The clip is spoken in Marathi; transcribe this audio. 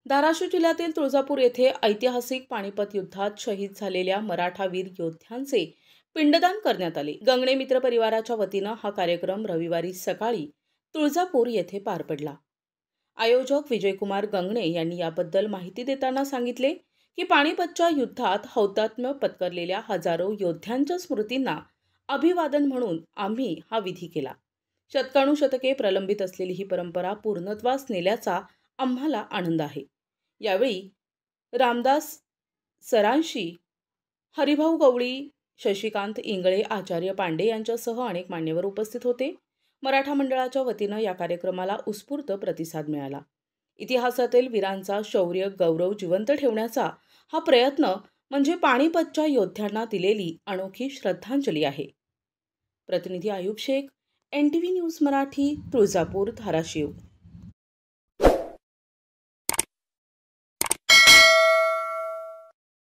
धाराशिव जिल्ह्यातील तुळजापूर येथे ऐतिहासिक पानिपत युद्धात शहीद झालेल्या मराठा वीर योद्ध्यांचे पिंडदान करण्यात आले। गंगणे मित्र परिवाराच्या वतीनं हा कार्यक्रम रविवारी सकाळी तुळजापूर येथे पार पडला। आयोजक विजयकुमार गंगणे यांनी याबद्दल माहिती देताना सांगितले की पानिपतच्या युद्धात हौतात्म्य पत्करलेल्या हजारो योद्ध्यांच्या स्मृतींना अभिवादन म्हणून आम्ही हा विधी केला। शतकानुशतके प्रलंबित असलेली ही परंपरा पूर्णत्वास नेल्याचा आम्हाला आनंद आहे। यावेळी रामदास सरांशी, हरिभाऊ गवळी, शशिकांत इंगळे, आचार्य पांडे यांच्यासह अनेक मान्यवर उपस्थित होते। मराठा मंडळाच्या वतीनं या कार्यक्रमाला उत्स्फूर्त प्रतिसाद मिळाला। इतिहासातील वीरांचा शौर्य गौरव जिवंत ठेवण्याचा हा प्रयत्न म्हणजे पानिपतच्या योद्ध्यांना दिलेली अनोखी श्रद्धांजली आहे। प्रतिनिधी आयुब शेख, NTV न्यूज मराठी, तुळजापूर, धाराशिव।